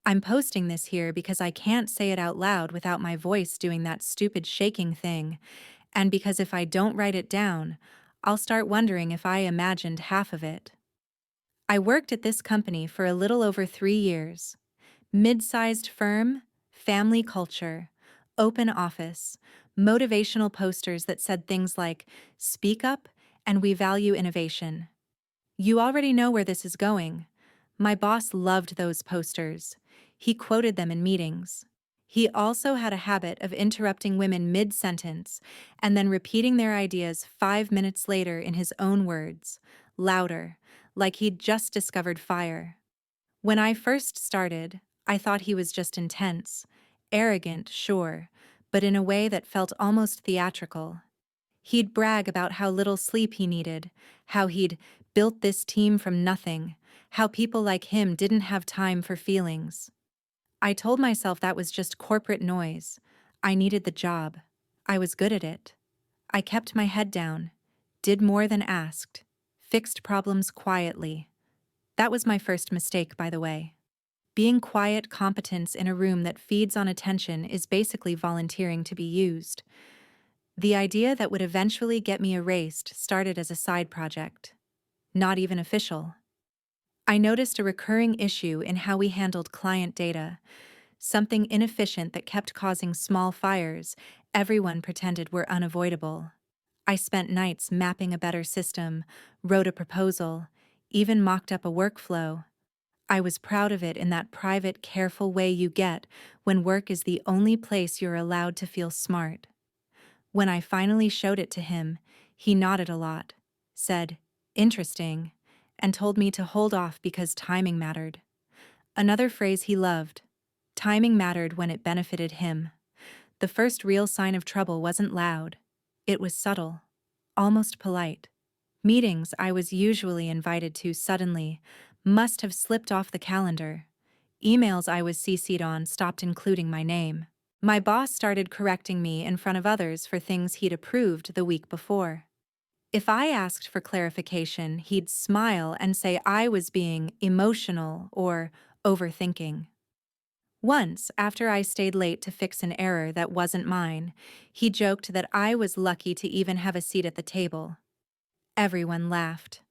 I'm posting this here because I can't say it out loud without my voice doing that stupid shaking thing, and because if I don't write it down, I'll start wondering if I imagined half of it. I worked at this company for a little over 3 years. Mid-sized firm, family culture, open office, motivational posters that said things like, "Speak up and we value innovation." You already know where this is going. My boss loved those posters. He quoted them in meetings. He also had a habit of interrupting women mid-sentence and then repeating their ideas 5 minutes later in his own words, louder, like he'd just discovered fire. When I first started, I thought he was just intense, arrogant, sure, but in a way that felt almost theatrical. He'd brag about how little sleep he needed, how he'd built this team from nothing, how people like him didn't have time for feelings. I told myself that was just corporate noise. I needed the job. I was good at it. I kept my head down, did more than asked, fixed problems quietly. That was my first mistake, by the way. Being quiet competence in a room that feeds on attention is basically volunteering to be used. The idea that would eventually get me erased started as a side project. Not even official. I noticed a recurring issue in how we handled client data, something inefficient that kept causing small fires everyone pretended were unavoidable. I spent nights mapping a better system, wrote a proposal, even mocked up a workflow. I was proud of it in that private, careful way you get when work is the only place you're allowed to feel smart. When I finally showed it to him, he nodded a lot, said, "Interesting," and told me to hold off because timing mattered. Another phrase he loved: timing mattered when it benefited him. The first real sign of trouble wasn't loud. It was subtle, almost polite. Meetings I was usually invited to suddenly must have slipped off the calendar. Emails I was CC'd on stopped including my name. My boss started correcting me in front of others for things he'd approved the week before. If I asked for clarification, he'd smile and say I was being emotional or overthinking. Once, after I stayed late to fix an error that wasn't mine, he joked that I was lucky to even have a seat at the table. Everyone laughed.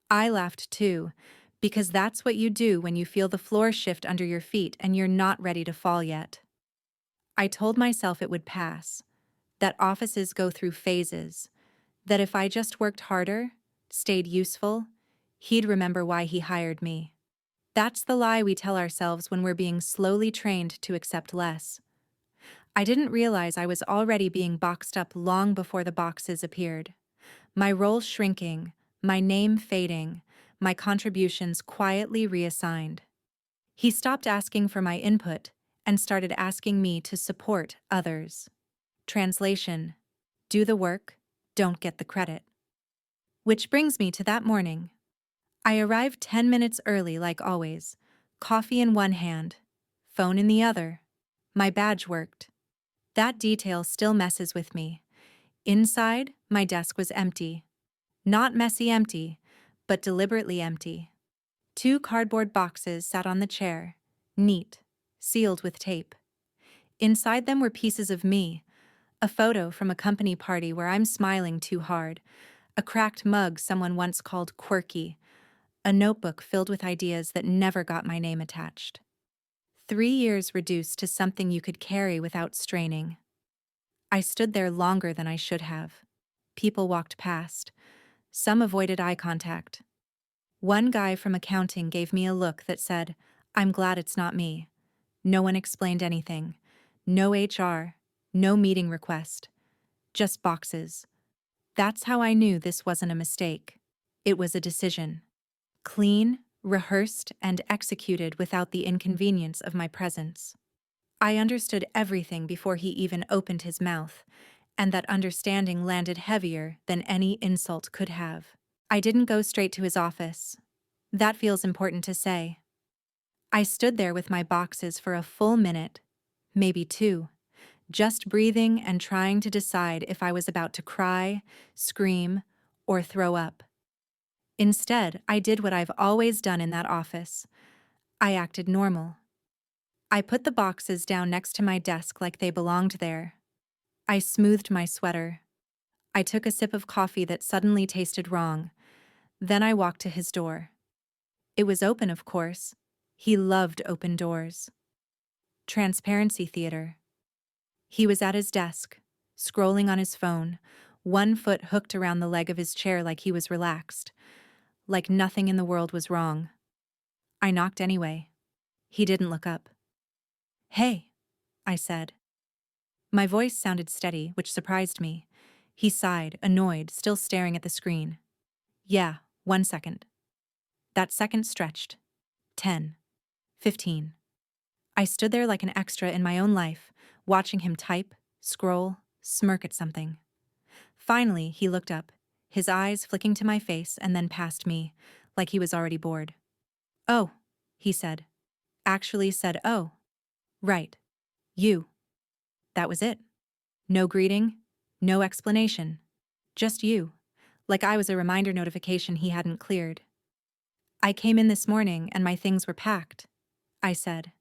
I laughed too, because that's what you do when you feel the floor shift under your feet and you're not ready to fall yet. I told myself it would pass, that offices go through phases, that if I just worked harder, stayed useful, he'd remember why he hired me. That's the lie we tell ourselves when we're being slowly trained to accept less. I didn't realize I was already being boxed up long before the boxes appeared. My role shrinking, my name fading, my contributions quietly reassigned. He stopped asking for my input and started asking me to support others. Translation: do the work, don't get the credit. Which brings me to that morning. I arrived 10 minutes early like always, coffee in one hand, phone in the other. My badge worked. That detail still messes with me. Inside, my desk was empty. Not messy empty, but deliberately empty. 2 cardboard boxes sat on the chair, neat, sealed with tape. Inside them were pieces of me, a photo from a company party where I'm smiling too hard, a cracked mug someone once called quirky, a notebook filled with ideas that never got my name attached. 3 years reduced to something you could carry without straining. I stood there longer than I should have. People walked past. Some avoided eye contact. One guy from accounting gave me a look that said, "I'm glad it's not me." No one explained anything. No HR, no meeting request. Just boxes. That's how I knew this wasn't a mistake. It was a decision. Clean, rehearsed, and executed without the inconvenience of my presence. I understood everything before he even opened his mouth, and that understanding landed heavier than any insult could have. I didn't go straight to his office. That feels important to say. I stood there with my boxes for a full minute, maybe 2, just breathing and trying to decide if I was about to cry, scream, or throw up. Instead, I did what I've always done in that office. I acted normal. I put the boxes down next to my desk like they belonged there. I smoothed my sweater. I took a sip of coffee that suddenly tasted wrong. Then I walked to his door. It was open, of course. He loved open doors. Transparency theater. He was at his desk, scrolling on his phone, one foot hooked around the leg of his chair like he was relaxed, like nothing in the world was wrong. I knocked anyway. He didn't look up. "Hey," I said. My voice sounded steady, which surprised me. He sighed, annoyed, still staring at the screen. "Yeah, 1 second." That second stretched. 10. 15. I stood there like an extra in my own life, watching him type, scroll, smirk at something. Finally, he looked up, his eyes flicking to my face and then past me, like he was already bored. "Oh," he said. Actually said, "Oh. Right. You." That was it. No greeting, no explanation. Just you. Like I was a reminder notification he hadn't cleared. "I came in this morning and my things were packed," I said.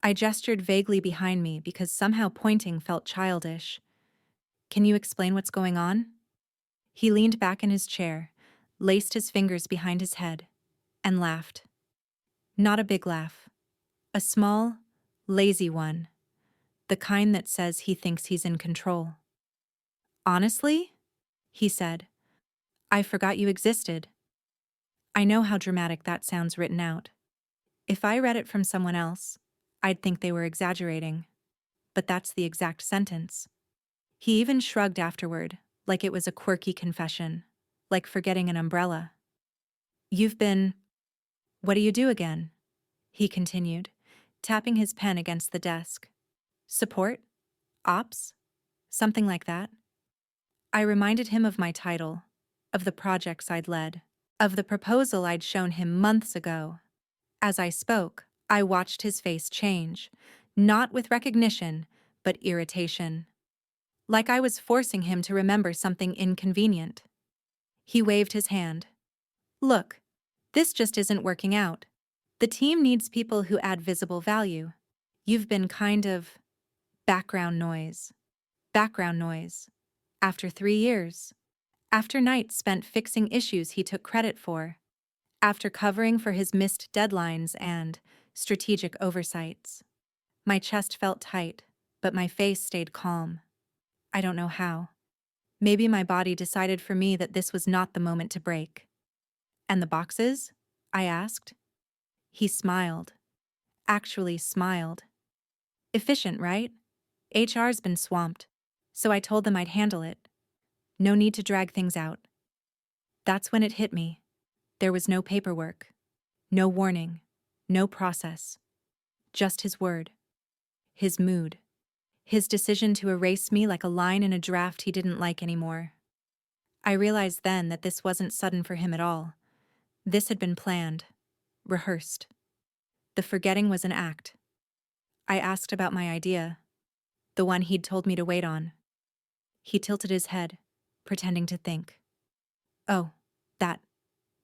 I gestured vaguely behind me because somehow pointing felt childish. "Can you explain what's going on?" He leaned back in his chair, laced his fingers behind his head, and laughed. Not a big laugh. A small, lazy one. The kind that says he thinks he's in control. "Honestly," he said, "I forgot you existed." I know how dramatic that sounds written out. If I read it from someone else, I'd think they were exaggerating. But that's the exact sentence. He even shrugged afterward, like it was a quirky confession, like forgetting an umbrella. "You've been... What do you do again?" he continued, tapping his pen against the desk. "Support? Ops? Something like that?" I reminded him of my title, of the projects I'd led, of the proposal I'd shown him months ago. As I spoke, I watched his face change, not with recognition, but irritation. Like I was forcing him to remember something inconvenient. He waved his hand. "Look, this just isn't working out. The team needs people who add visible value. You've been kind of background noise. Background noise. After 3 years. After nights spent fixing issues he took credit for. After covering for his missed deadlines and strategic oversights." My chest felt tight, but my face stayed calm. I don't know how. Maybe my body decided for me that this was not the moment to break. "And the boxes?" I asked. He smiled. Actually smiled. "Efficient, right? HR's been swamped, so I told them I'd handle it. No need to drag things out." That's when it hit me. There was no paperwork, no warning, no process. Just his word. His mood. His decision to erase me like a line in a draft he didn't like anymore. I realized then that this wasn't sudden for him at all. This had been planned, rehearsed. The forgetting was an act. I asked about my idea, the one he'd told me to wait on. He tilted his head, pretending to think. "Oh, that,"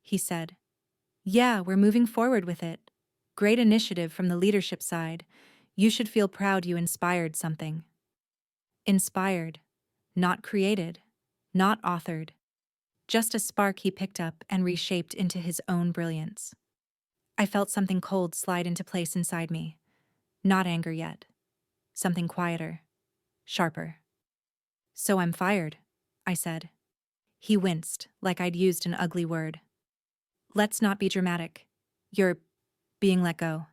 he said. "Yeah, we're moving forward with it. Great initiative from the leadership side. You should feel proud you inspired something." Inspired, not created, not authored. Just a spark he picked up and reshaped into his own brilliance. I felt something cold slide into place inside me. Not anger yet. Something quieter, sharper. "So I'm fired," I said. He winced, like I'd used an ugly word. "Let's not be dramatic. You're being let go.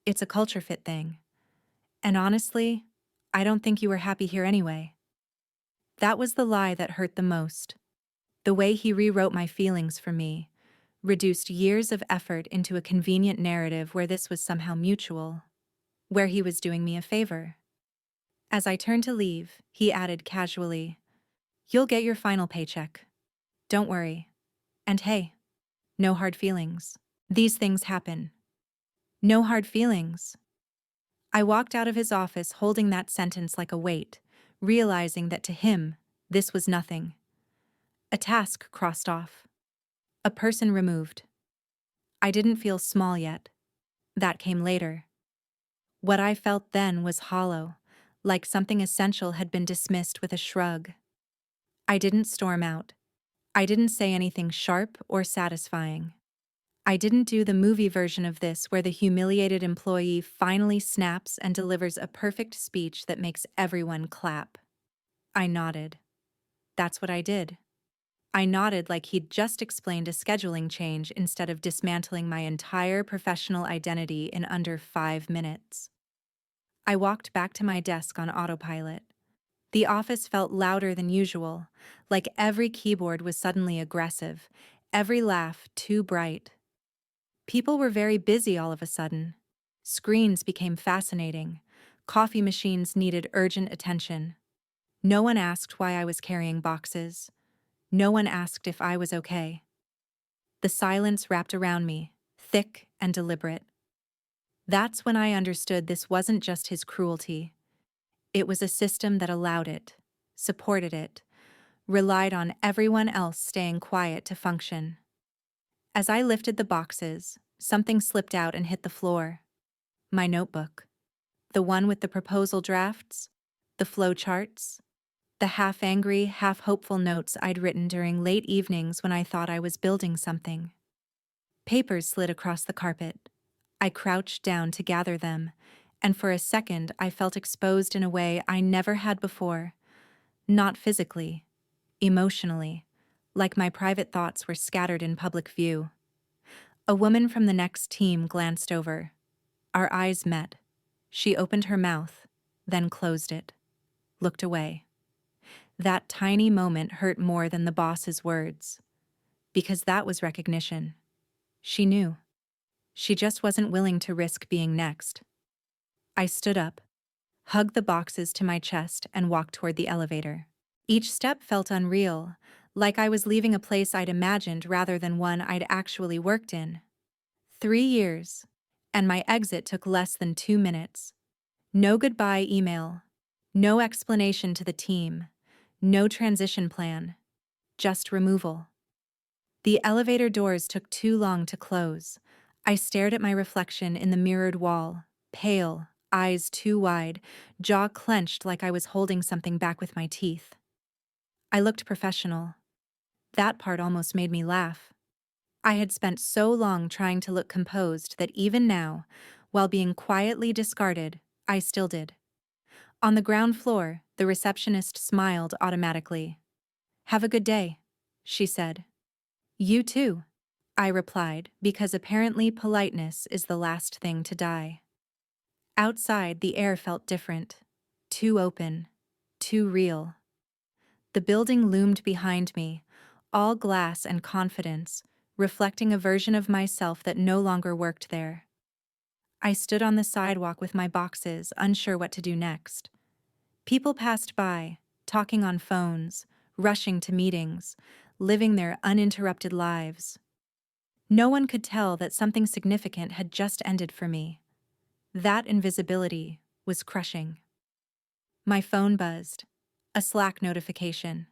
It's a culture fit thing. And honestly, I don't think you were happy here anyway." That was the lie that hurt the most. The way he rewrote my feelings for me, reduced years of effort into a convenient narrative where this was somehow mutual, where he was doing me a favor. As I turned to leave, he added casually, "You'll get your final paycheck. Don't worry. And hey, no hard feelings. These things happen. No hard feelings." I walked out of his office holding that sentence like a weight, realizing that to him, this was nothing. A task crossed off. A person removed. I didn't feel small yet. That came later. What I felt then was hollow, like something essential had been dismissed with a shrug. I didn't storm out. I didn't say anything sharp or satisfying. I didn't do the movie version of this where the humiliated employee finally snaps and delivers a perfect speech that makes everyone clap. I nodded. That's what I did. I nodded like he'd just explained a scheduling change instead of dismantling my entire professional identity in under 5 minutes. I walked back to my desk on autopilot. The office felt louder than usual, like every keyboard was suddenly aggressive, every laugh too bright. People were very busy all of a sudden. Screens became fascinating. Coffee machines needed urgent attention. No one asked why I was carrying boxes. No one asked if I was okay. The silence wrapped around me, thick and deliberate. That's when I understood this wasn't just his cruelty. It was a system that allowed it, supported it, relied on everyone else staying quiet to function. As I lifted the boxes, something slipped out and hit the floor. My notebook. The one with the proposal drafts, the flow charts, the half-angry, half-hopeful notes I'd written during late evenings when I thought I was building something. Papers slid across the carpet. I crouched down to gather them, and for a second I felt exposed in a way I never had before. Not physically, emotionally, like my private thoughts were scattered in public view. A woman from the next team glanced over. Our eyes met. She opened her mouth, then closed it, looked away. That tiny moment hurt more than the boss's words, because that was recognition. She knew. She just wasn't willing to risk being next. I stood up, hugged the boxes to my chest, and walked toward the elevator. Each step felt unreal, like I was leaving a place I'd imagined rather than one I'd actually worked in. 3 years, and my exit took less than 2 minutes. No goodbye email, no explanation to the team, no transition plan, just removal. The elevator doors took too long to close. I stared at my reflection in the mirrored wall, pale, eyes too wide, jaw clenched like I was holding something back with my teeth. I looked professional. That part almost made me laugh. I had spent so long trying to look composed that even now, while being quietly discarded, I still did. On the ground floor, the receptionist smiled automatically. "Have a good day," she said. "You too," I replied, because apparently politeness is the last thing to die. Outside, the air felt different. Too open. Too real. The building loomed behind me, all glass and confidence, reflecting a version of myself that no longer worked there. I stood on the sidewalk with my boxes, unsure what to do next. People passed by, talking on phones, rushing to meetings, living their uninterrupted lives. No one could tell that something significant had just ended for me. That invisibility was crushing. My phone buzzed. A Slack notification.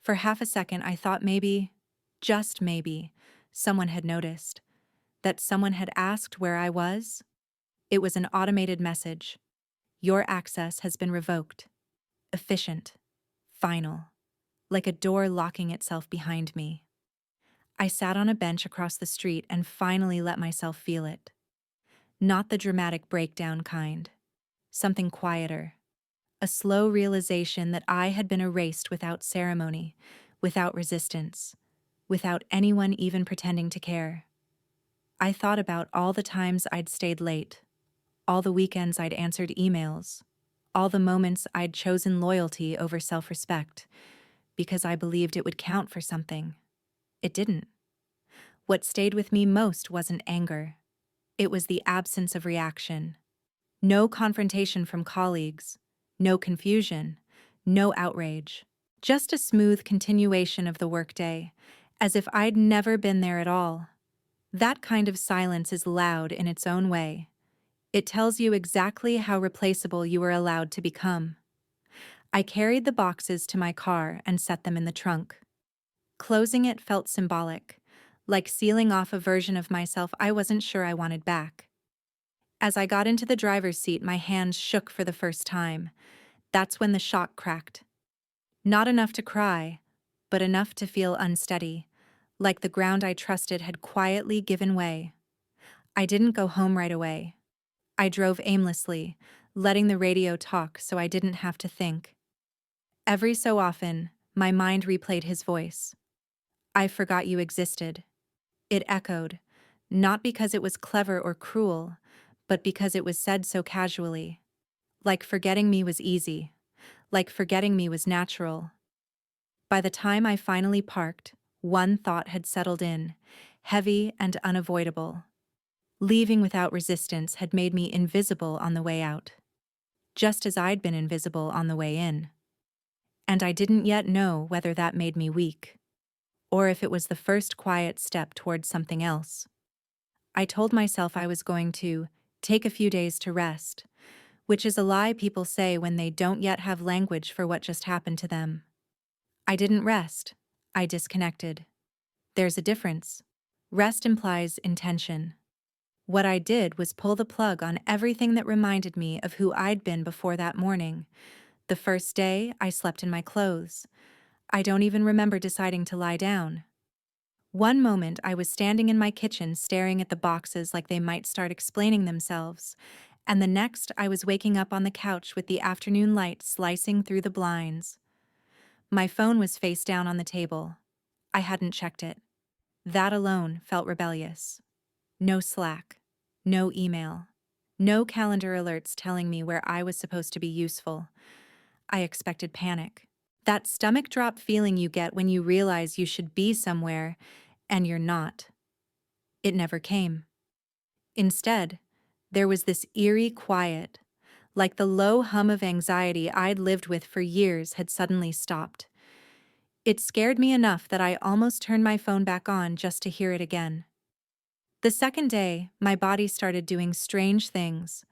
For half a second, I thought maybe, just maybe, someone had noticed. That someone had asked where I was. It was an automated message. "Your access has been revoked." Efficient. Final. Like a door locking itself behind me. I sat on a bench across the street and finally let myself feel it. Not the dramatic breakdown kind. Something quieter. A slow realization that I had been erased without ceremony, without resistance, without anyone even pretending to care. I thought about all the times I'd stayed late, all the weekends I'd answered emails, all the moments I'd chosen loyalty over self-respect, because I believed it would count for something. It didn't. What stayed with me most wasn't anger. It was the absence of reaction. No confrontation from colleagues, no confusion, no outrage. Just a smooth continuation of the workday, as if I'd never been there at all. That kind of silence is loud in its own way. It tells you exactly how replaceable you were allowed to become. I carried the boxes to my car and set them in the trunk. Closing it felt symbolic, like sealing off a version of myself I wasn't sure I wanted back. As I got into the driver's seat, my hands shook for the first time. That's when the shock cracked. Not enough to cry, but enough to feel unsteady, like the ground I trusted had quietly given way. I didn't go home right away. I drove aimlessly, letting the radio talk so I didn't have to think. Every so often, my mind replayed his voice. "I forgot you existed." It echoed, not because it was clever or cruel, but because it was said so casually. Like forgetting me was easy. Like forgetting me was natural. By the time I finally parked, one thought had settled in, heavy and unavoidable. Leaving without resistance had made me invisible on the way out, just as I'd been invisible on the way in. And I didn't yet know whether that made me weak, or if it was the first quiet step towards something else. I told myself I was going to take a few days to rest, which is a lie people say when they don't yet have language for what just happened to them. I didn't rest. I disconnected. There's a difference. Rest implies intention. What I did was pull the plug on everything that reminded me of who I'd been before that morning. The first day, I slept in my clothes. I don't even remember deciding to lie down. One moment, I was standing in my kitchen staring at the boxes like they might start explaining themselves, and the next, I was waking up on the couch with the afternoon light slicing through the blinds. My phone was face down on the table. I hadn't checked it. That alone felt rebellious. No Slack. No email. No calendar alerts telling me where I was supposed to be useful. I expected panic. That stomach drop feeling you get when you realize you should be somewhere and you're not. It never came. Instead, there was this eerie quiet, like the low hum of anxiety I'd lived with for years had suddenly stopped. It scared me enough that I almost turned my phone back on just to hear it again. The second day, my body started doing strange things.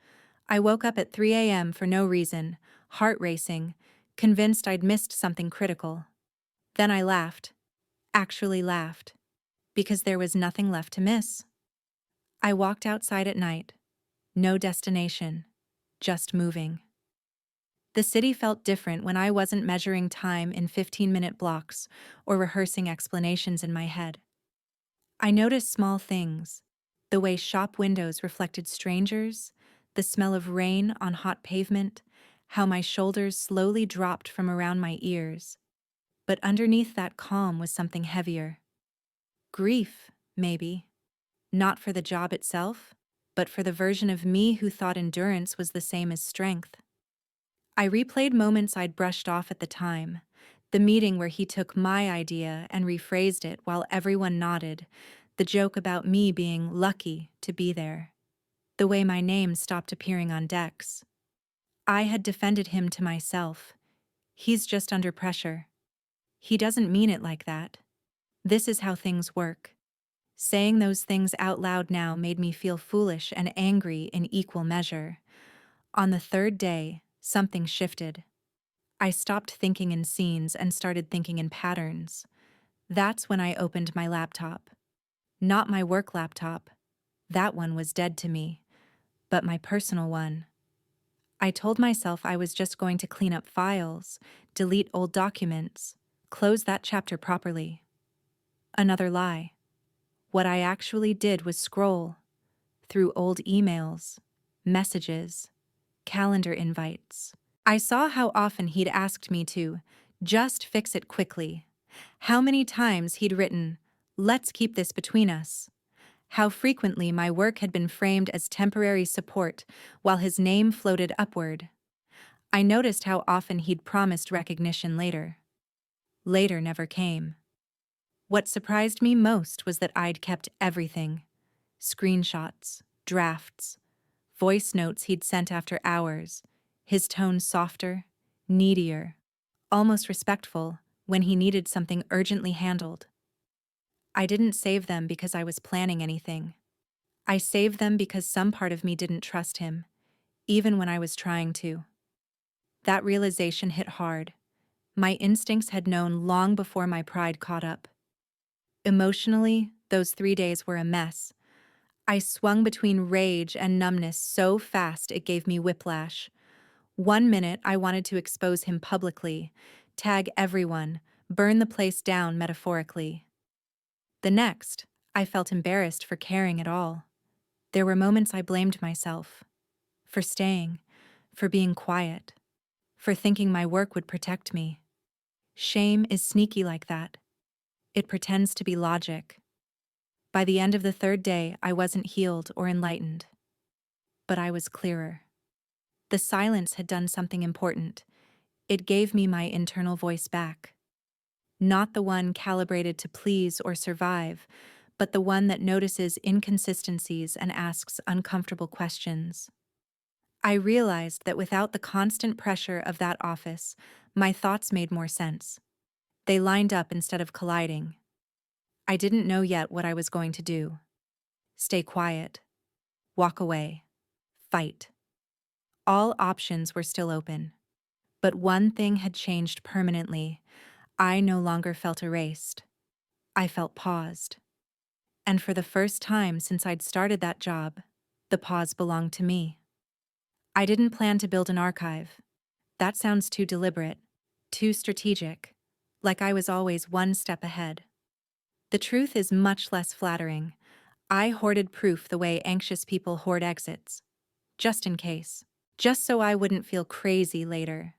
I woke up at 3 a.m. for no reason, heart racing, convinced I'd missed something critical. Then I laughed. Actually laughed. Because there was nothing left to miss. I walked outside at night. No destination. Just moving. The city felt different when I wasn't measuring time in 15-minute blocks or rehearsing explanations in my head. I noticed small things. The way shop windows reflected strangers, the smell of rain on hot pavement, how my shoulders slowly dropped from around my ears. But underneath that calm was something heavier. Grief, maybe. Not for the job itself, but for the version of me who thought endurance was the same as strength. I replayed moments I'd brushed off at the time. The meeting where he took my idea and rephrased it while everyone nodded. The joke about me being lucky to be there. The way my name stopped appearing on decks. I had defended him to myself. He's just under pressure. He doesn't mean it like that. This is how things work. Saying those things out loud now made me feel foolish and angry in equal measure. On the third day, something shifted. I stopped thinking in scenes and started thinking in patterns. That's when I opened my laptop. Not my work laptop. That one was dead to me. But my personal one. I told myself I was just going to clean up files, delete old documents, close that chapter properly. Another lie. What I actually did was scroll through old emails, messages, calendar invites. I saw how often he'd asked me to just fix it quickly. How many times he'd written, "Let's keep this between us." How frequently my work had been framed as temporary support while his name floated upward. I noticed how often he'd promised recognition later. Later never came. What surprised me most was that I'd kept everything. Screenshots, drafts, voice notes he'd sent after hours, his tone softer, needier, almost respectful when he needed something urgently handled. I didn't save them because I was planning anything. I saved them because some part of me didn't trust him, even when I was trying to. That realization hit hard. My instincts had known long before my pride caught up. Emotionally, those 3 days were a mess. I swung between rage and numbness so fast it gave me whiplash. One minute I wanted to expose him publicly, tag everyone, burn the place down metaphorically. The next, I felt embarrassed for caring at all. There were moments I blamed myself. For staying, for being quiet, for thinking my work would protect me. Shame is sneaky like that. It pretends to be logic. By the end of the third day, I wasn't healed or enlightened. But I was clearer. The silence had done something important. It gave me my internal voice back. Not the one calibrated to please or survive, but the one that notices inconsistencies and asks uncomfortable questions. I realized that without the constant pressure of that office, my thoughts made more sense. They lined up instead of colliding. I didn't know yet what I was going to do. Stay quiet. Walk away. Fight. All options were still open. But one thing had changed permanently. I no longer felt erased. I felt paused. And for the first time since I'd started that job, the pause belonged to me. I didn't plan to build an archive. That sounds too deliberate, too strategic, like I was always one step ahead. The truth is much less flattering. I hoarded proof the way anxious people hoard exits. Just in case. Just so I wouldn't feel crazy later.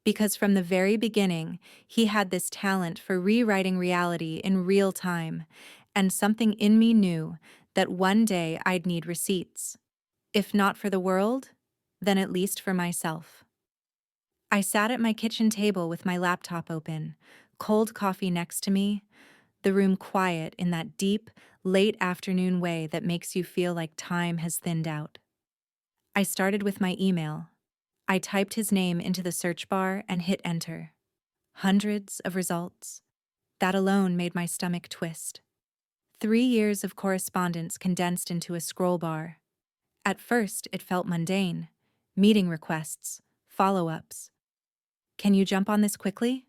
Because from the very beginning, he had this talent for rewriting reality in real time, and something in me knew that one day I'd need receipts. If not for the world, then at least for myself. I sat at my kitchen table with my laptop open, cold coffee next to me, the room quiet in that deep, late afternoon way that makes you feel like time has thinned out. I started with my email. I typed his name into the search bar and hit enter. Hundreds of results. That alone made my stomach twist. 3 years of correspondence condensed into a scroll bar. At first, it felt mundane. Meeting requests, follow-ups. Can you jump on this quickly?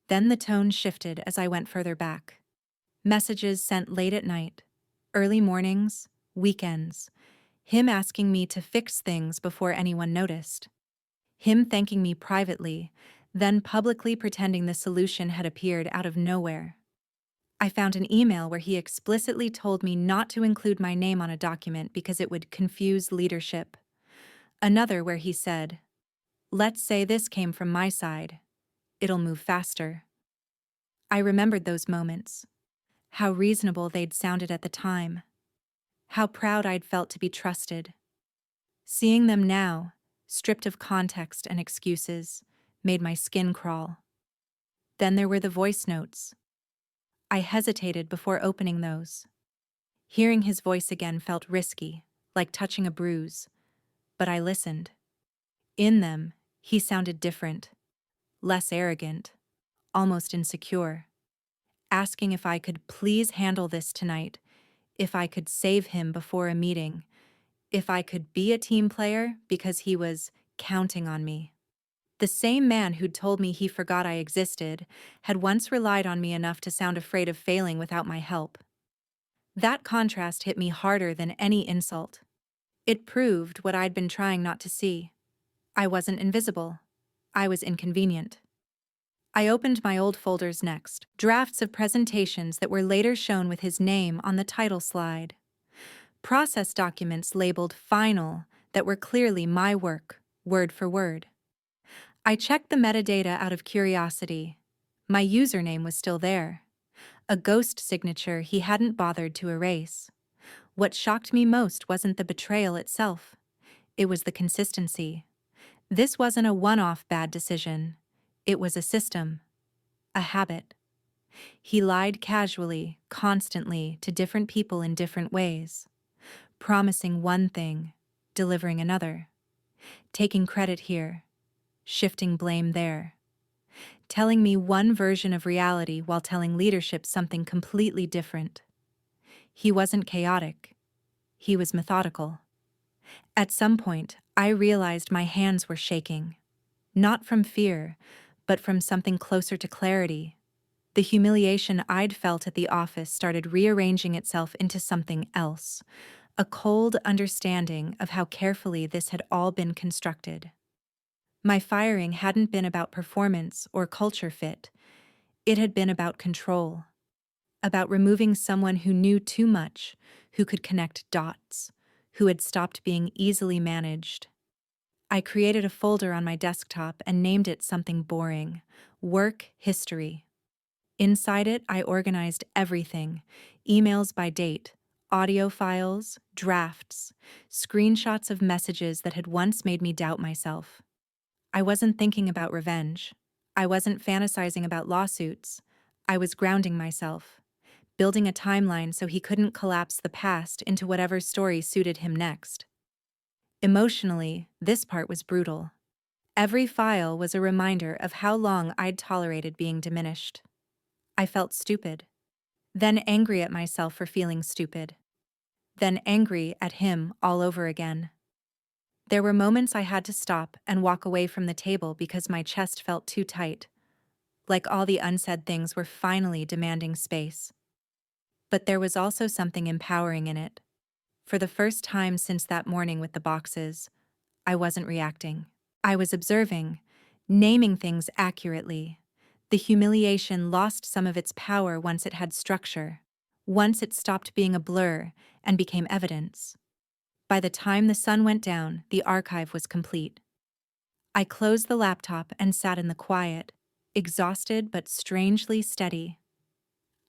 Then the tone shifted as I went further back. Messages sent late at night, early mornings, weekends. Him asking me to fix things before anyone noticed. Him thanking me privately, then publicly pretending the solution had appeared out of nowhere. I found an email where he explicitly told me not to include my name on a document because it would confuse leadership. Another where he said, "Let's say this came from my side. It'll move faster." I remembered those moments. How reasonable they'd sounded at the time. How proud I'd felt to be trusted. Seeing them now, stripped of context and excuses, made my skin crawl. Then there were the voice notes. I hesitated before opening those. Hearing his voice again felt risky, like touching a bruise, but I listened. In them, he sounded different, less arrogant, almost insecure, asking if I could please handle this tonight, if I could save him before a meeting, if I could be a team player because he was counting on me. The same man who'd told me he forgot I existed had once relied on me enough to sound afraid of failing without my help. That contrast hit me harder than any insult. It proved what I'd been trying not to see. I wasn't invisible. I was inconvenient. I opened my old folders next, drafts of presentations that were later shown with his name on the title slide. Process documents labeled final that were clearly my work, word for word. I checked the metadata out of curiosity. My username was still there. A ghost signature he hadn't bothered to erase. What shocked me most wasn't the betrayal itself. It was the consistency. This wasn't a one-off bad decision. It was a system. A habit. He lied casually, constantly, to different people in different ways. Promising one thing, delivering another. Taking credit here, shifting blame there. Telling me one version of reality while telling leadership something completely different. He wasn't chaotic. He was methodical. At some point, I realized my hands were shaking. Not from fear, but from something closer to clarity. The humiliation I'd felt at the office started rearranging itself into something else. a cold understanding of how carefully this had all been constructed. My firing hadn't been about performance or culture fit, it had been about control, about removing someone who knew too much, who could connect dots, who had stopped being easily managed. I created a folder on my desktop and named it something boring: Work History. Inside it, I organized everything: emails by date, audio files, drafts, screenshots of messages that had once made me doubt myself. I wasn't thinking about revenge. I wasn't fantasizing about lawsuits. I was grounding myself, building a timeline so he couldn't collapse the past into whatever story suited him next. Emotionally, this part was brutal. Every file was a reminder of how long I'd tolerated being diminished. I felt stupid, then angry at myself for feeling stupid, then angry at him all over again. There were moments I had to stop and walk away from the table because my chest felt too tight, like all the unsaid things were finally demanding space. But there was also something empowering in it. For the first time since that morning with the boxes, I wasn't reacting. I was observing, naming things accurately. The humiliation lost some of its power once it had structure, once it stopped being a blur and became evidence. By the time the sun went down, the archive was complete. I closed the laptop and sat in the quiet, exhausted but strangely steady.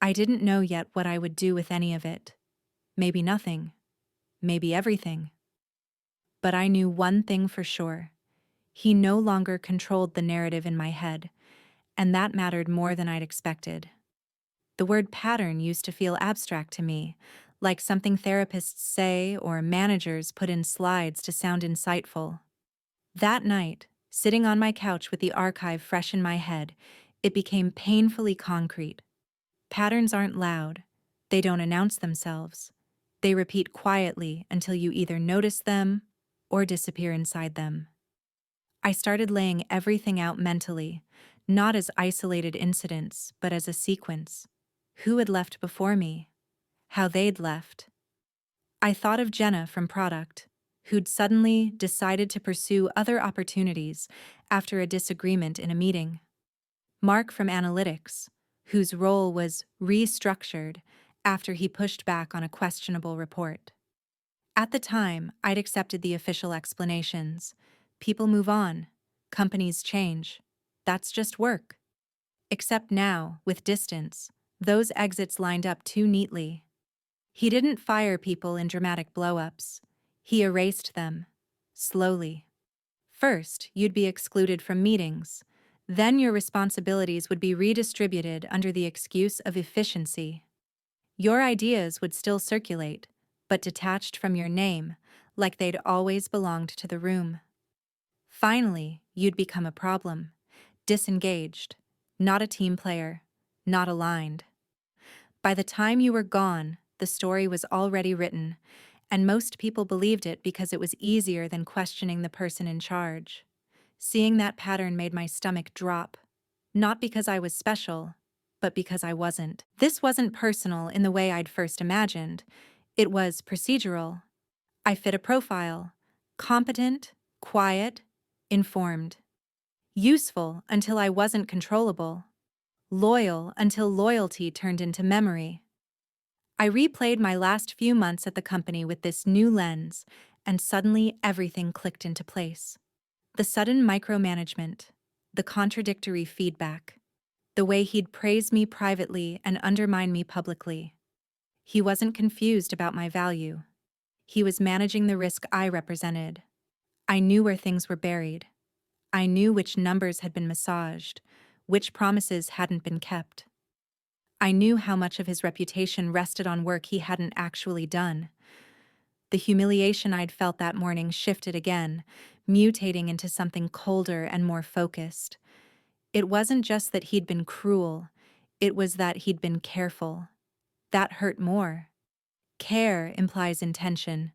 I didn't know yet what I would do with any of it. Maybe nothing. Maybe everything. But I knew one thing for sure. He no longer controlled the narrative in my head, and that mattered more than I'd expected. The word pattern used to feel abstract to me, like something therapists say or managers put in slides to sound insightful. That night, sitting on my couch with the archive fresh in my head, it became painfully concrete. Patterns aren't loud. They don't announce themselves. They repeat quietly until you either notice them or disappear inside them. I started laying everything out mentally, not as isolated incidents, but as a sequence. Who had left before me? How they'd left. I thought of Jenna from Product, who'd suddenly decided to pursue other opportunities after a disagreement in a meeting. Mark from Analytics, whose role was restructured after he pushed back on a questionable report. At the time, I'd accepted the official explanations. People move on. Companies change. That's just work. Except now, with distance, those exits lined up too neatly. He didn't fire people in dramatic blow-ups. He erased them. Slowly. First, you'd be excluded from meetings. Then your responsibilities would be redistributed under the excuse of efficiency. Your ideas would still circulate, but detached from your name, like they'd always belonged to the room. Finally, you'd become a problem. Disengaged. Not a team player. Not aligned. By the time you were gone, the story was already written, and most people believed it because it was easier than questioning the person in charge. Seeing that pattern made my stomach drop. Not because I was special, but because I wasn't. This wasn't personal in the way I'd first imagined. It was procedural. I fit a profile. Competent, quiet, informed. Useful until I wasn't controllable. Loyal until loyalty turned into memory. I replayed my last few months at the company with this new lens, and suddenly everything clicked into place. The sudden micromanagement, the contradictory feedback, the way he'd praise me privately and undermine me publicly. He wasn't confused about my value. He was managing the risk I represented. I knew where things were buried. I knew which numbers had been massaged, which promises hadn't been kept. I knew how much of his reputation rested on work he hadn't actually done. The humiliation I'd felt that morning shifted again, mutating into something colder and more focused. It wasn't just that he'd been cruel, it was that he'd been careful. That hurt more. Care implies intention.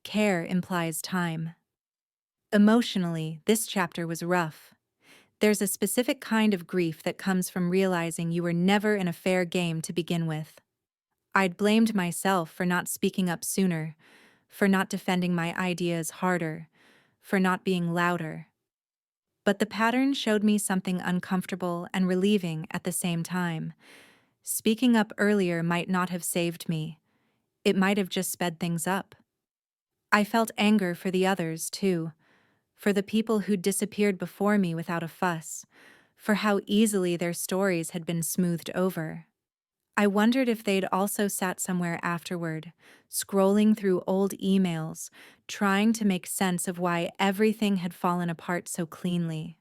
Care implies time. Emotionally, this chapter was rough. There's a specific kind of grief that comes from realizing you were never in a fair game to begin with. I'd blamed myself for not speaking up sooner, for not defending my ideas harder, for not being louder. But the pattern showed me something uncomfortable and relieving at the same time. Speaking up earlier might not have saved me. It might have just sped things up. I felt anger for the others, too, for the people who'd disappeared before me without a fuss, for how easily their stories had been smoothed over. I wondered if they'd also sat somewhere afterward, scrolling through old emails, trying to make sense of why everything had fallen apart so cleanly.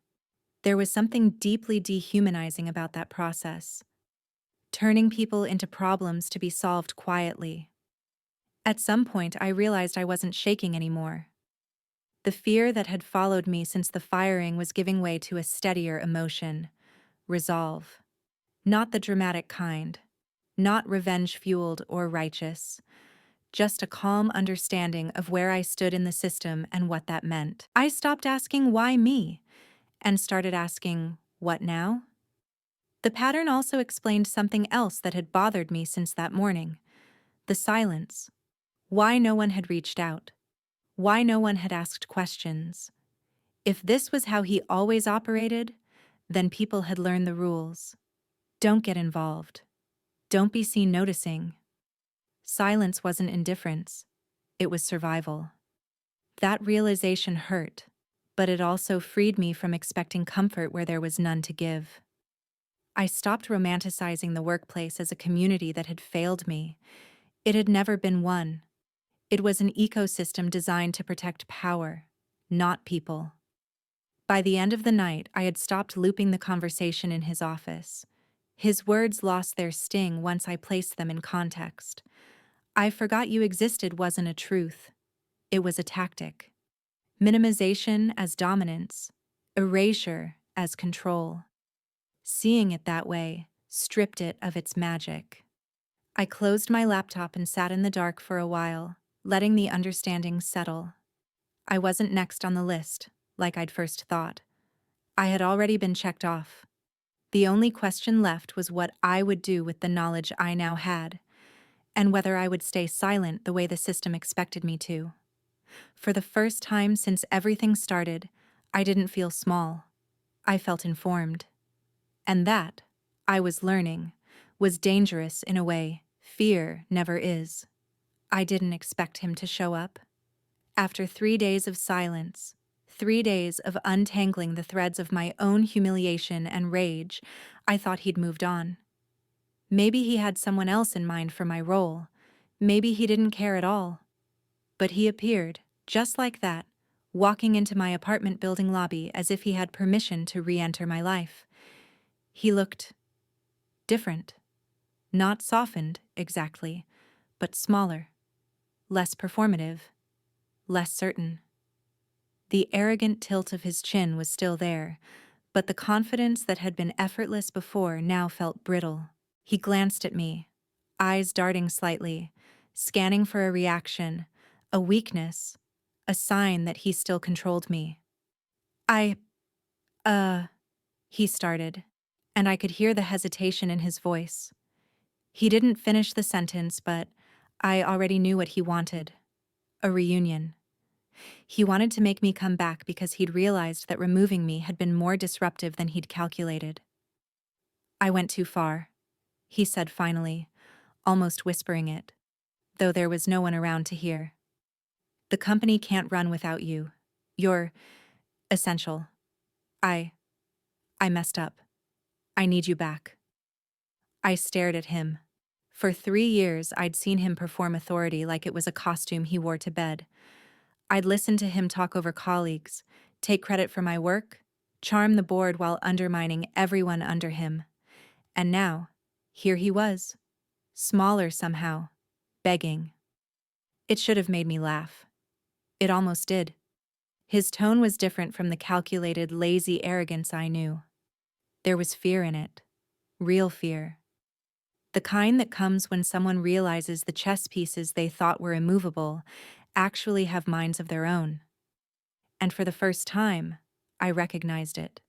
There was something deeply dehumanizing about that process, turning people into problems to be solved quietly. At some point, I realized I wasn't shaking anymore. The fear that had followed me since the firing was giving way to a steadier emotion, resolve. Not the dramatic kind, not revenge-fueled or righteous, just a calm understanding of where I stood in the system and what that meant. I stopped asking why me and started asking, what now? The pattern also explained something else that had bothered me since that morning, the silence. Why no one had reached out? Why no one had asked questions? If this was how he always operated, then people had learned the rules. Don't get involved. Don't be seen noticing. Silence wasn't indifference. It was survival. That realization hurt, but it also freed me from expecting comfort where there was none to give. I stopped romanticizing the workplace as a community that had failed me. It had never been one. It was an ecosystem designed to protect power, not people. By the end of the night, I had stopped looping the conversation in his office. His words lost their sting once I placed them in context. "I forgot you existed" wasn't a truth. It was a tactic. Minimization as dominance, erasure as control. Seeing it that way stripped it of its magic. I closed my laptop and sat in the dark for a while, letting the understanding settle. I wasn't next on the list, like I'd first thought. I had already been checked off. The only question left was what I would do with the knowledge I now had, and whether I would stay silent the way the system expected me to. For the first time since everything started, I didn't feel small. I felt informed. And that, I was learning, was dangerous in a way fear never is. I didn't expect him to show up. After 3 days of silence, 3 days of untangling the threads of my own humiliation and rage, I thought he'd moved on. Maybe he had someone else in mind for my role. Maybe he didn't care at all. But he appeared, just like that, walking into my apartment building lobby as if he had permission to re-enter my life. He looked different. Not softened, exactly, but smaller, less performative, less certain. The arrogant tilt of his chin was still there, but the confidence that had been effortless before now felt brittle. He glanced at me, eyes darting slightly, scanning for a reaction, a weakness, a sign that he still controlled me. I, he started, and I could hear the hesitation in his voice. He didn't finish the sentence, but I already knew what he wanted. A reunion. He wanted to make me come back because he'd realized that removing me had been more disruptive than he'd calculated. "I went too far," he said finally, almost whispering it, though there was no one around to hear. "The company can't run without you. You're essential. I messed up. I need you back." I stared at him. For 3 years, I'd seen him perform authority like it was a costume he wore to bed. I'd listened to him talk over colleagues, take credit for my work, charm the board while undermining everyone under him. And now, here he was, smaller somehow, begging. It should have made me laugh. It almost did. His tone was different from the calculated, lazy arrogance I knew. There was fear in it. Real fear. The kind that comes when someone realizes the chess pieces they thought were immovable actually have minds of their own. And for the first time, I recognized it.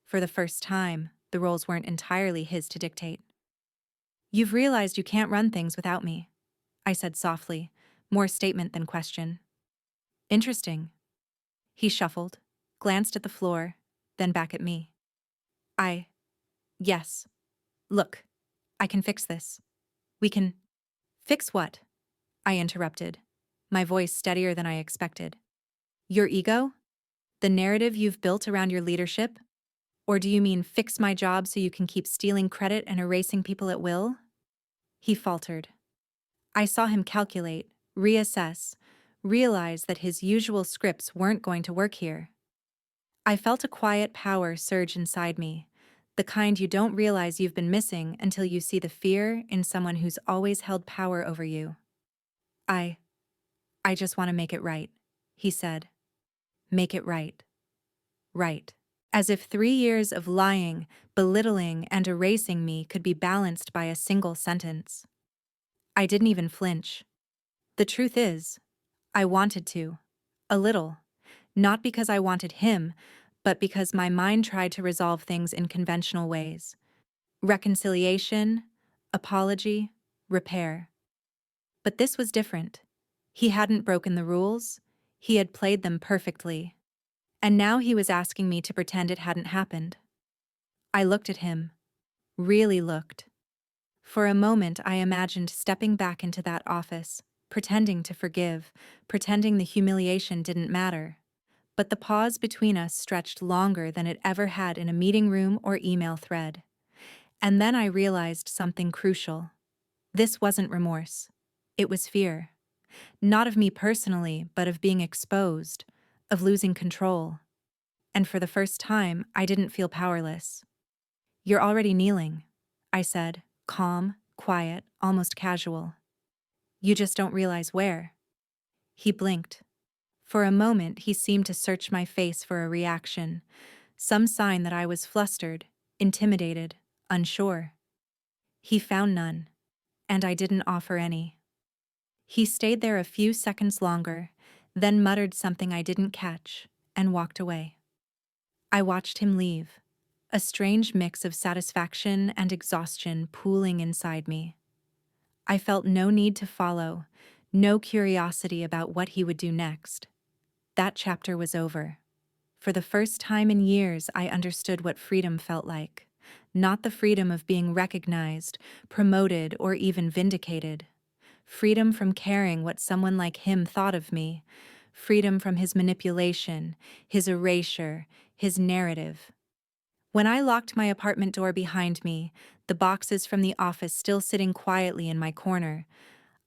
For the first time, the roles weren't entirely his to dictate. "You've realized you can't run things without me," I said softly, more statement than question. Interesting. He shuffled, glanced at the floor, then back at me. I, yes. Look, I can fix this. We can. Fix what? I interrupted, my voice steadier than I expected. Your ego? The narrative you've built around your leadership? Or do you mean fix my job so you can keep stealing credit and erasing people at will? He faltered. I saw him calculate, reassess, realize that his usual scripts weren't going to work here. I felt a quiet power surge inside me, the kind you don't realize you've been missing until you see the fear in someone who's always held power over you. I just want to make it right, he said. Make it right. Right. As if 3 years of lying, belittling, and erasing me could be balanced by a single sentence. I didn't even flinch. The truth is, I wanted to. A little. Not because I wanted him, but because my mind tried to resolve things in conventional ways. Reconciliation, apology, repair. But this was different. He hadn't broken the rules. He had played them perfectly. And now he was asking me to pretend it hadn't happened. I looked at him. Really looked. For a moment I imagined stepping back into that office, pretending to forgive, pretending the humiliation didn't matter. But the pause between us stretched longer than it ever had in a meeting room or email thread. And then I realized something crucial. This wasn't remorse. It was fear. Not of me personally, but of being exposed, of losing control. And for the first time, I didn't feel powerless. You're already kneeling, I said, calm, quiet, almost casual. You just don't realize where. He blinked. For a moment, he seemed to search my face for a reaction, some sign that I was flustered, intimidated, unsure. He found none, and I didn't offer any. He stayed there a few seconds longer, then muttered something I didn't catch, and walked away. I watched him leave, a strange mix of satisfaction and exhaustion pooling inside me. I felt no need to follow, no curiosity about what he would do next. That chapter was over. For the first time in years, I understood what freedom felt like. Not the freedom of being recognized, promoted, or even vindicated. Freedom from caring what someone like him thought of me. Freedom from his manipulation, his erasure, his narrative. When I locked my apartment door behind me, the boxes from the office still sitting quietly in my corner,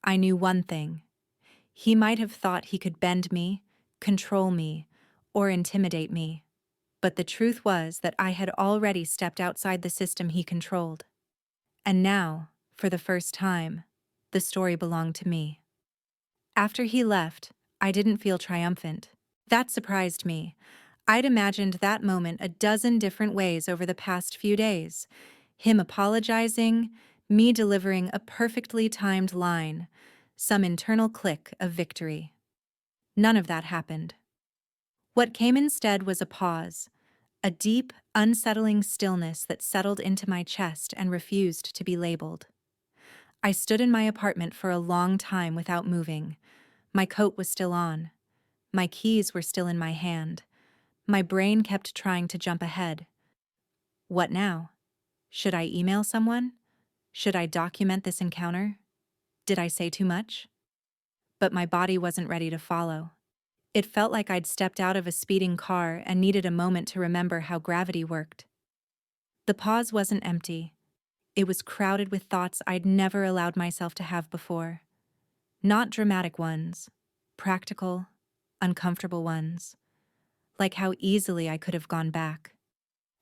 I knew one thing. He might have thought he could bend me, control me, or intimidate me. But the truth was that I had already stepped outside the system he controlled. And now, for the first time, the story belonged to me. After he left, I didn't feel triumphant. That surprised me. I'd imagined that moment a dozen different ways over the past few days. Him apologizing, me delivering a perfectly timed line, some internal click of victory. None of that happened. What came instead was a pause, a deep, unsettling stillness that settled into my chest and refused to be labeled. I stood in my apartment for a long time without moving. My coat was still on. My keys were still in my hand. My brain kept trying to jump ahead. What now? Should I email someone? Should I document this encounter? Did I say too much? But my body wasn't ready to follow. It felt like I'd stepped out of a speeding car and needed a moment to remember how gravity worked. The pause wasn't empty. It was crowded with thoughts I'd never allowed myself to have before. Not dramatic ones, practical, uncomfortable ones. Like how easily I could have gone back.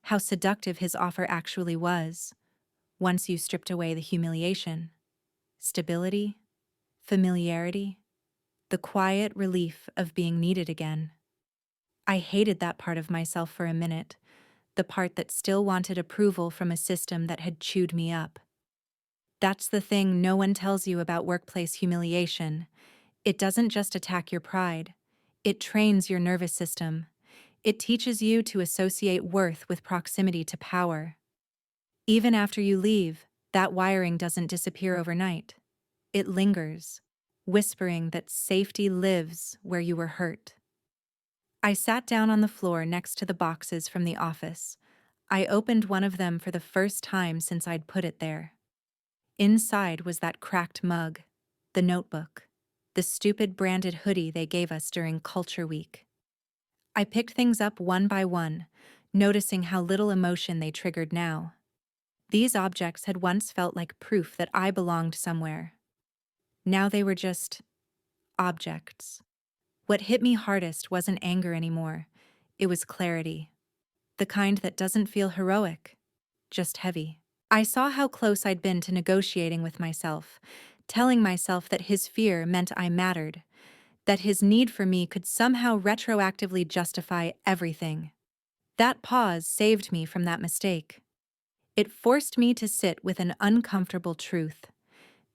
How seductive his offer actually was, once you stripped away the humiliation. Stability, familiarity, the quiet relief of being needed again. I hated that part of myself for a minute, the part that still wanted approval from a system that had chewed me up. That's the thing no one tells you about workplace humiliation. It doesn't just attack your pride. It trains your nervous system. It teaches you to associate worth with proximity to power. Even after you leave, that wiring doesn't disappear overnight. It lingers, whispering that safety lives where you were hurt. I sat down on the floor next to the boxes from the office. I opened one of them for the first time since I'd put it there. Inside was that cracked mug, the notebook, the stupid branded hoodie they gave us during Culture Week. I picked things up one by one, noticing how little emotion they triggered now. These objects had once felt like proof that I belonged somewhere. Now they were just objects. What hit me hardest wasn't anger anymore. It was clarity. The kind that doesn't feel heroic, just heavy. I saw how close I'd been to negotiating with myself, telling myself that his fear meant I mattered, that his need for me could somehow retroactively justify everything. That pause saved me from that mistake. It forced me to sit with an uncomfortable truth.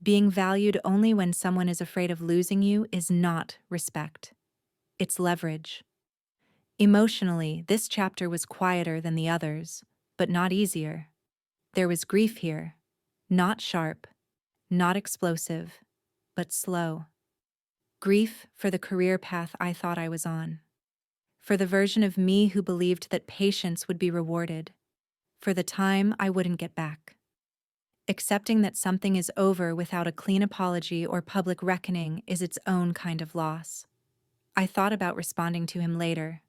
Being valued only when someone is afraid of losing you is not respect. It's leverage. Emotionally, this chapter was quieter than the others, but not easier. There was grief here. Not sharp, not explosive, but slow. Grief for the career path I thought I was on. For the version of me who believed that patience would be rewarded. For the time I wouldn't get back. Accepting that something is over without a clean apology or public reckoning is its own kind of loss. I thought about responding to him later,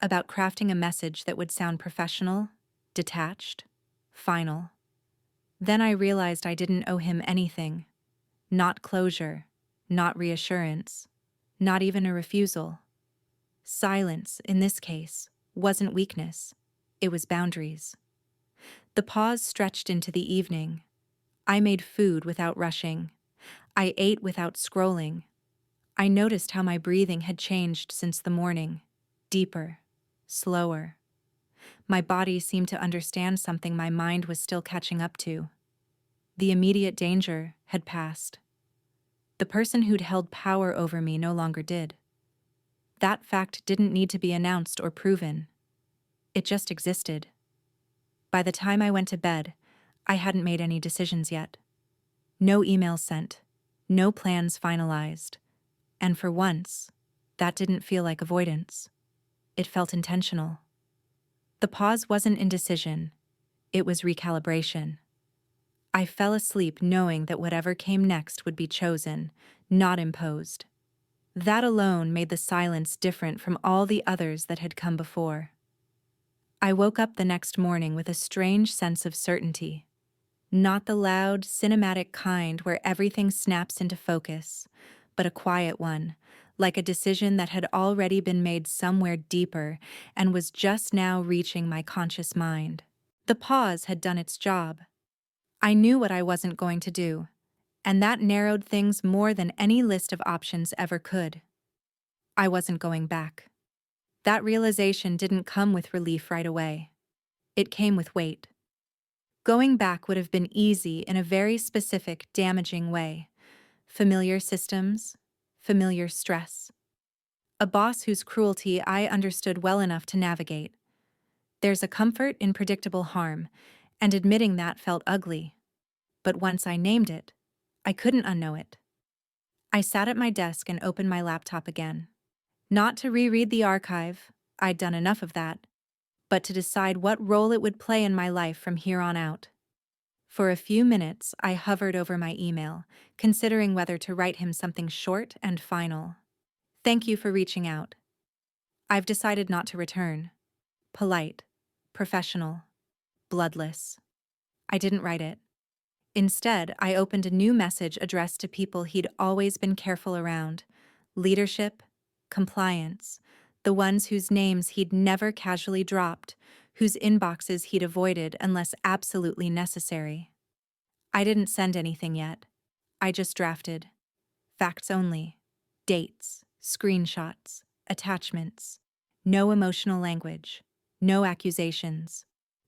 about crafting a message that would sound professional, detached, final. Then I realized I didn't owe him anything. Not closure, not reassurance, not even a refusal. Silence, in this case, wasn't weakness. It was boundaries. The pause stretched into the evening. I made food without rushing. I ate without scrolling. I noticed how my breathing had changed since the morning. Deeper, slower. My body seemed to understand something my mind was still catching up to. The immediate danger had passed. The person who'd held power over me no longer did. That fact didn't need to be announced or proven. It just existed. By the time I went to bed, I hadn't made any decisions yet. No emails sent, no plans finalized. And for once, that didn't feel like avoidance. It felt intentional. The pause wasn't indecision, it was recalibration. I fell asleep knowing that whatever came next would be chosen, not imposed. That alone made the silence different from all the others that had come before. I woke up the next morning with a strange sense of certainty. Not the loud, cinematic kind where everything snaps into focus, but a quiet one, like a decision that had already been made somewhere deeper and was just now reaching my conscious mind. The pause had done its job. I knew what I wasn't going to do, and that narrowed things more than any list of options ever could. I wasn't going back. That realization didn't come with relief right away. It came with weight. Going back would have been easy in a very specific, damaging way. Familiar systems, familiar stress. A boss whose cruelty I understood well enough to navigate. There's a comfort in predictable harm, and admitting that felt ugly. But once I named it, I couldn't unknow it. I sat at my desk and opened my laptop again. Not to reread the archive, I'd done enough of that, but to decide what role it would play in my life from here on out. For a few minutes, I hovered over my email, considering whether to write him something short and final. Thank you for reaching out. I've decided not to return. Polite, professional, bloodless. I didn't write it. Instead, I opened a new message addressed to people he'd always been careful around. Leadership, compliance, the ones whose names he'd never casually dropped, whose inboxes he'd avoided unless absolutely necessary. I didn't send anything yet. I just drafted. Facts only. Dates, screenshots, attachments. No emotional language. No accusations.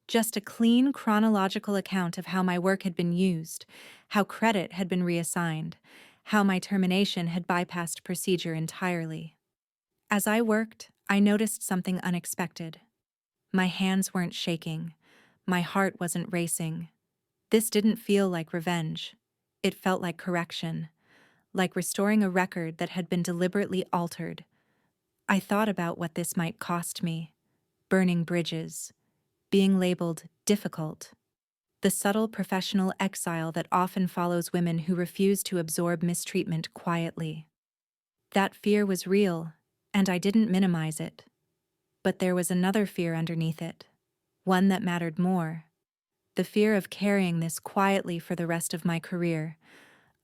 Just a clean chronological account of how my work had been used, how credit had been reassigned, how my termination had bypassed procedure entirely. As I worked, I noticed something unexpected. My hands weren't shaking. My heart wasn't racing. This didn't feel like revenge. It felt like correction. like restoring a record that had been deliberately altered. I thought about what this might cost me: burning bridges, being labeled difficult, the subtle professional exile that often follows women who refuse to absorb mistreatment quietly. That fear was real, and I didn't minimize it. But there was another fear underneath it, one that mattered more: the fear of carrying this quietly for the rest of my career,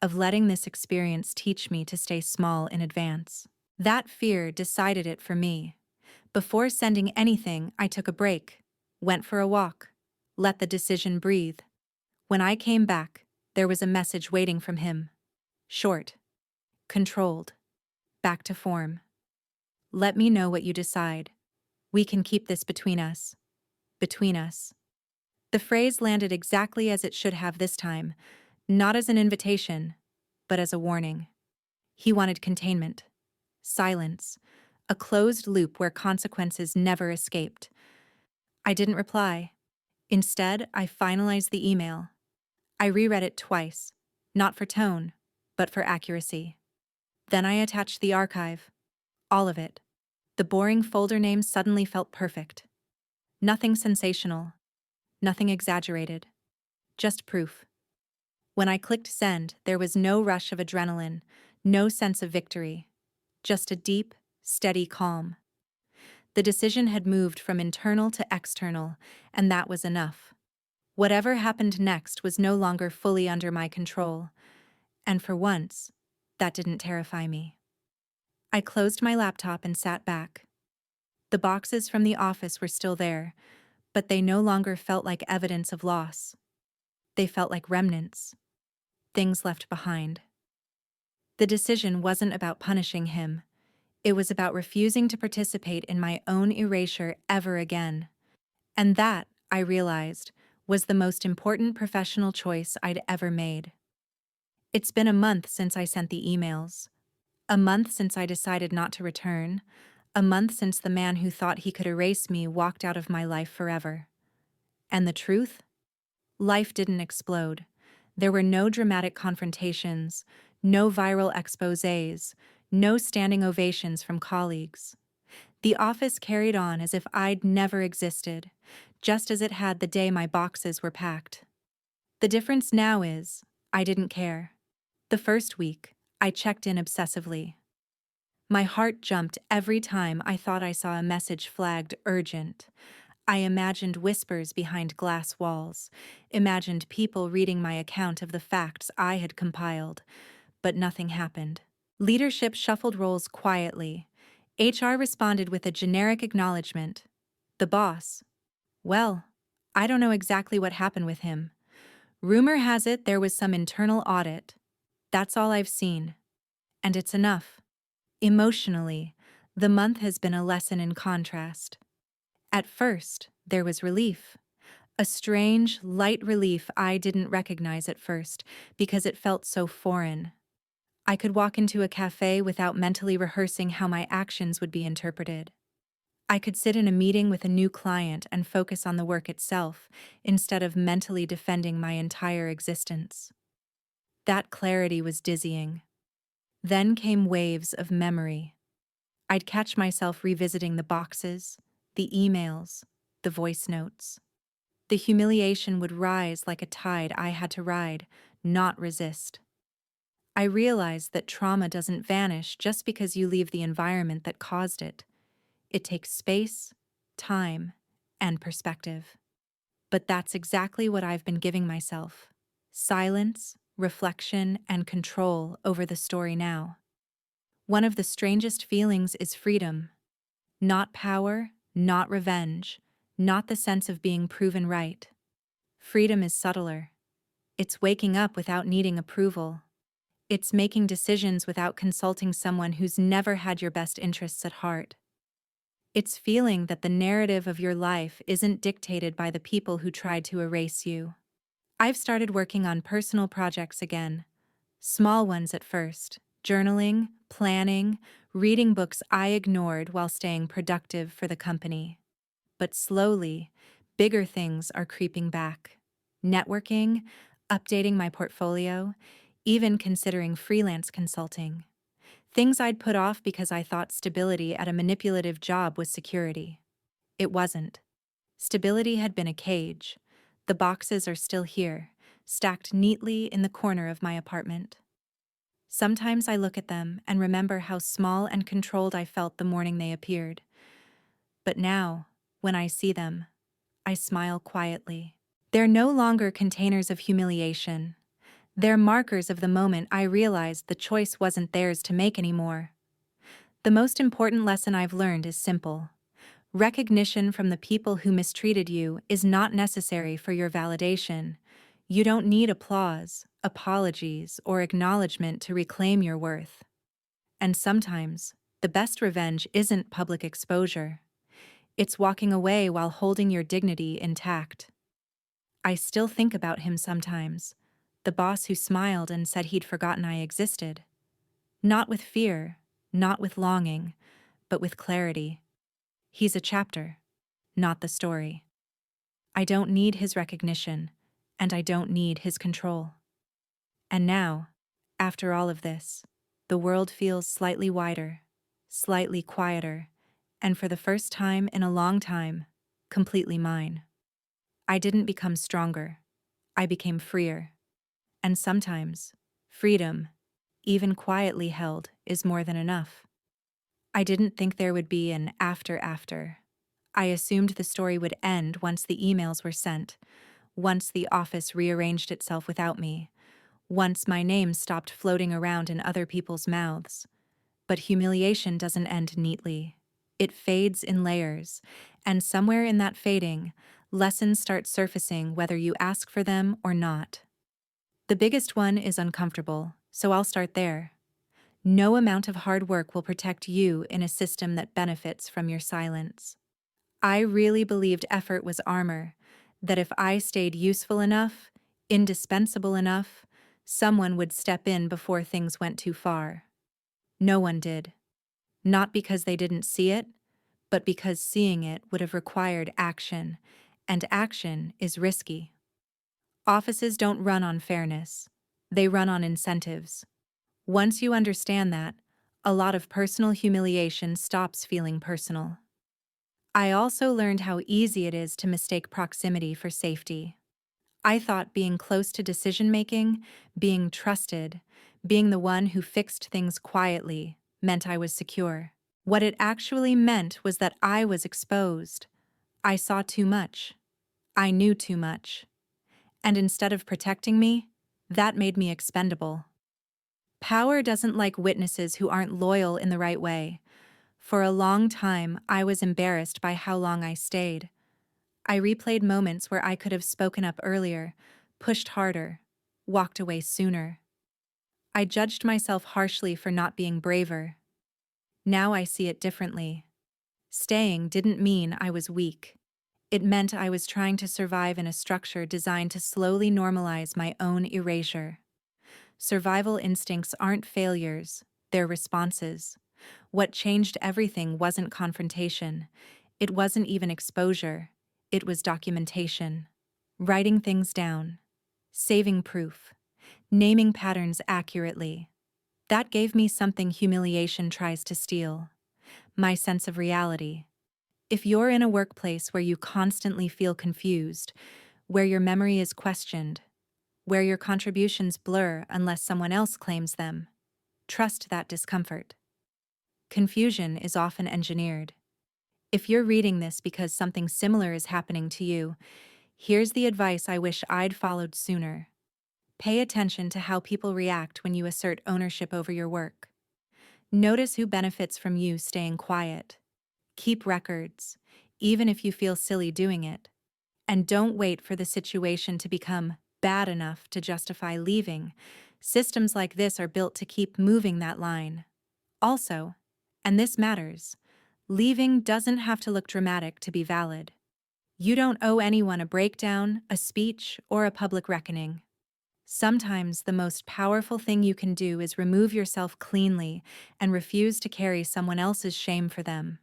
of letting this experience teach me to stay small in advance. That fear decided it for me. Before sending anything, I took a break, went for a walk, let the decision breathe. When I came back, there was a message waiting from him. Short, controlled, back to form. Let me know what you decide. We can keep this between us. Between us. The phrase landed exactly as it should have this time, not as an invitation, but as a warning. He wanted containment, silence, a closed loop where consequences never escaped. I didn't reply. Instead, I finalized the email. I reread it twice, not for tone, but for accuracy. Then I attached the archive. All of it. The boring folder name suddenly felt perfect. Nothing sensational, nothing exaggerated, just proof. When I clicked send, there was no rush of adrenaline, no sense of victory, just a deep, steady calm. The decision had moved from internal to external, and that was enough. Whatever happened next was no longer fully under my control, and for once, that didn't terrify me. I closed my laptop and sat back. The boxes from the office were still there, but they no longer felt like evidence of loss. They felt like remnants, things left behind. The decision wasn't about punishing him. It was about refusing to participate in my own erasure ever again. And that, I realized, was the most important professional choice I'd ever made. It's been a month since I sent the emails. A month since I decided not to return. A month since the man who thought he could erase me walked out of my life forever. And the truth? Life didn't explode. There were no dramatic confrontations, no viral exposés, no standing ovations from colleagues. The office carried on as if I'd never existed, just as it had the day my boxes were packed. The difference now is, I didn't care. The first week, I checked in obsessively. My heart jumped every time I thought I saw a message flagged urgent. I imagined whispers behind glass walls, imagined people reading my account of the facts I had compiled, but nothing happened. Leadership shuffled roles quietly. HR responded with a generic acknowledgement. The boss, well, I don't know exactly what happened with him. Rumor has it there was some internal audit. That's all I've seen. And it's enough. Emotionally, the month has been a lesson in contrast. At first, there was relief. A strange, light relief I didn't recognize at first because it felt so foreign. I could walk into a cafe without mentally rehearsing how my actions would be interpreted. I could sit in a meeting with a new client and focus on the work itself instead of mentally defending my entire existence. That clarity was dizzying. Then came waves of memory. I'd catch myself revisiting the boxes, the emails, the voice notes. The humiliation would rise like a tide I had to ride, not resist. I realized that trauma doesn't vanish just because you leave the environment that caused it. It takes space, time, and perspective. But that's exactly what I've been giving myself: silence, reflection, and control over the story now. One of the strangest feelings is freedom. Not power, not revenge, not the sense of being proven right. Freedom is subtler. It's waking up without needing approval. It's making decisions without consulting someone who's never had your best interests at heart. It's feeling that the narrative of your life isn't dictated by the people who tried to erase you. I've started working on personal projects again. Small ones at first: journaling, planning, reading books I ignored while staying productive for the company. But slowly, bigger things are creeping back. Networking, updating my portfolio, even considering freelance consulting. Things I'd put off because I thought stability at a manipulative job was security. It wasn't. Stability had been a cage. The boxes are still here, stacked neatly in the corner of my apartment. Sometimes I look at them and remember how small and controlled I felt the morning they appeared. But now, when I see them, I smile quietly. They're no longer containers of humiliation. They're markers of the moment I realized the choice wasn't theirs to make anymore. The most important lesson I've learned is simple. Recognition from the people who mistreated you is not necessary for your validation. You don't need applause, apologies, or acknowledgement to reclaim your worth. And sometimes, the best revenge isn't public exposure. It's walking away while holding your dignity intact. I still think about him sometimes, the boss who smiled and said he'd forgotten I existed. Not with fear, not with longing, but with clarity. He's a chapter, not the story. I don't need his recognition, and I don't need his control. And now, after all of this, the world feels slightly wider, slightly quieter, and for the first time in a long time, completely mine. I didn't become stronger. I became freer. And sometimes, freedom, even quietly held, is more than enough. I didn't think there would be an after. I assumed the story would end once the emails were sent, once the office rearranged itself without me, once my name stopped floating around in other people's mouths. But humiliation doesn't end neatly. It fades in layers, and somewhere in that fading, lessons start surfacing whether you ask for them or not. The biggest one is uncomfortable, so I'll start there. No amount of hard work will protect you in a system that benefits from your silence. I really believed effort was armor, that if I stayed useful enough, indispensable enough, someone would step in before things went too far. No one did. Not because they didn't see it, but because seeing it would have required action, and action is risky. Offices don't run on fairness. They run on incentives. Once you understand that, a lot of personal humiliation stops feeling personal. I also learned how easy it is to mistake proximity for safety. I thought being close to decision-making, being trusted, being the one who fixed things quietly, meant I was secure. What it actually meant was that I was exposed. I saw too much. I knew too much. And instead of protecting me, that made me expendable. Power doesn't like witnesses who aren't loyal in the right way. For a long time, I was embarrassed by how long I stayed. I replayed moments where I could have spoken up earlier, pushed harder, walked away sooner. I judged myself harshly for not being braver. Now I see it differently. Staying didn't mean I was weak. It meant I was trying to survive in a structure designed to slowly normalize my own erasure. Survival instincts aren't failures, they're responses. What changed everything wasn't confrontation. It wasn't even exposure. It was documentation. Writing things down. Saving proof. Naming patterns accurately. That gave me something humiliation tries to steal. My sense of reality. If you're in a workplace where you constantly feel confused, where your memory is questioned, where your contributions blur unless someone else claims them, trust that discomfort. Confusion is often engineered. If you're reading this because something similar is happening to you, here's the advice I wish I'd followed sooner. Pay attention to how people react when you assert ownership over your work. Notice who benefits from you staying quiet. Keep records, even if you feel silly doing it. And don't wait for the situation to become bad enough to justify leaving. Systems like this are built to keep moving that line. Also, and this matters, leaving doesn't have to look dramatic to be valid. You don't owe anyone a breakdown, a speech, or a public reckoning. Sometimes the most powerful thing you can do is remove yourself cleanly and refuse to carry someone else's shame for them.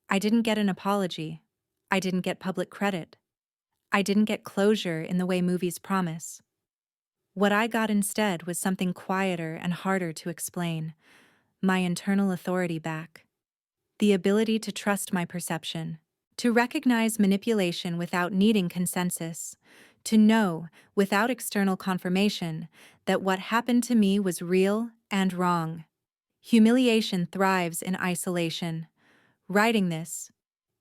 I didn't get an apology. I didn't get public credit. I didn't get closure in the way movies promise. What I got instead was something quieter and harder to explain: my internal authority back. The ability to trust my perception, to recognize manipulation without needing consensus, to know, without external confirmation, that what happened to me was real and wrong. Humiliation thrives in isolation. Writing this,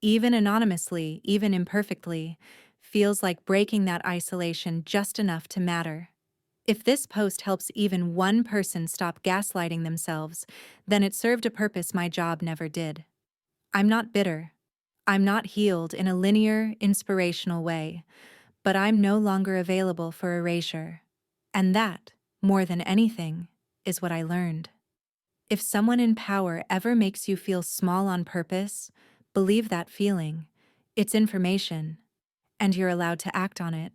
even anonymously, even imperfectly, feels like breaking that isolation just enough to matter. If this post helps even one person stop gaslighting themselves, then it served a purpose my job never did. I'm not bitter. I'm not healed in a linear, inspirational way, but I'm no longer available for erasure. And that, more than anything, is what I learned. If someone in power ever makes you feel small on purpose, believe that feeling. It's information, and you're allowed to act on it.